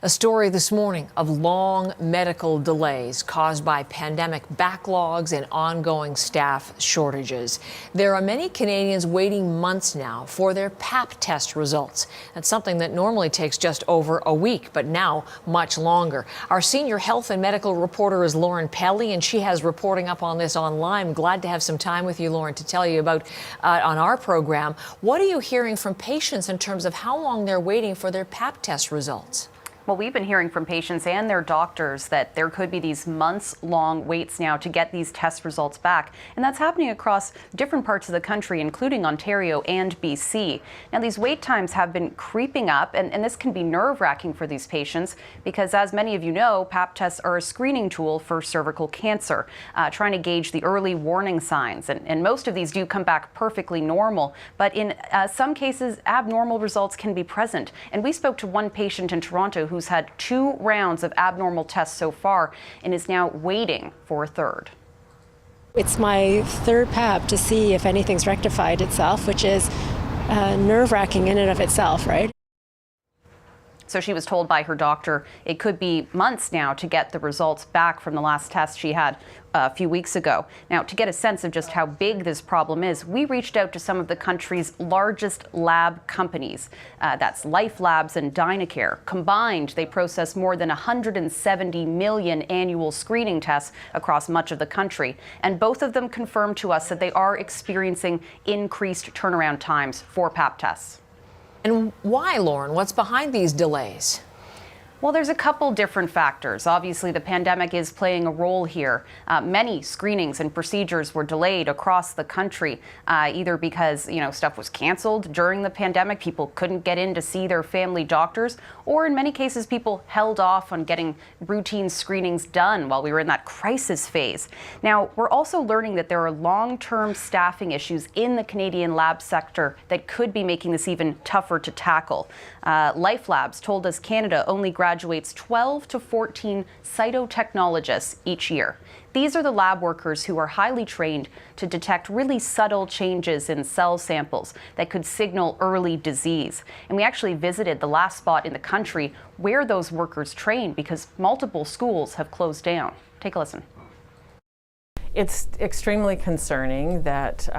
A story this morning of long medical delays caused by pandemic backlogs and ongoing staff shortages. There are many Canadians waiting months now for their Pap test results. That's something that normally takes just over a week, but now much longer. Our senior health and medical reporter is Lauren Pelly, and she has reporting up on this online. I'm glad to have some time with you, Lauren, to tell you about on our program. What are you hearing from patients in terms of how long they're waiting for their Pap test results? Well, we've been hearing from patients and their doctors that there could be these months-long waits now to get these test results back. And that's happening across different parts of the country, including Ontario and BC. Now, these wait times have been creeping up, and this can be nerve-wracking for these patients because, as many of you know, Pap tests are a screening tool for cervical cancer, trying to gauge the early warning signs. And most of these do come back perfectly normal, but in some cases, abnormal results can be present. And we spoke to one patient in Toronto who's had 2 rounds of abnormal tests so far and is now waiting for a third. It's my third Pap to see if anything's rectified itself, which is nerve-wracking in and of itself, right? So she was told by her doctor it could be months now to get the results back from the last test she had a few weeks ago. Now, to get a sense of just how big this problem is, we reached out to some of the country's largest lab companies. That's Life Labs and Dynacare. Combined, they process more than 170 million annual screening tests across much of the country. And both of them confirmed to us that they are experiencing increased turnaround times for Pap tests. And why, Lauren? What's behind these delays? Well, there's a couple different factors. Obviously, the pandemic is playing a role here. Many screenings and procedures were delayed across the country, either because, stuff was canceled during the pandemic, people couldn't get in to see their family doctors, or in many cases, people held off on getting routine screenings done while we were in that crisis phase. Now, we're also learning that there are long-term staffing issues in the Canadian lab sector that could be making this even tougher to tackle. Life Labs told us Canada only graduates 12 to 14 cytotechnologists each year. These are the lab workers who are highly trained to detect really subtle changes in cell samples that could signal early disease. And we actually visited the last spot in the country where those workers train because multiple schools have closed down. Take a listen. It's extremely concerning that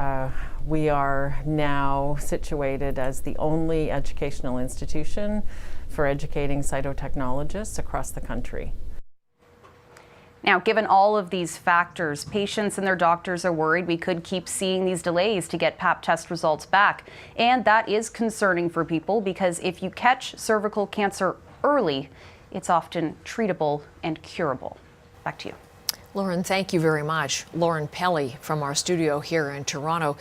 we are now situated as the only educational institution for educating cytotechnologists across the country. Now, given all of these factors, patients and their doctors are worried we could keep seeing these delays to get Pap test results back. And that is concerning for people because if you catch cervical cancer early, it's often treatable and curable. Back to you. Lauren, thank you very much. Lauren Pelly from our studio here in Toronto.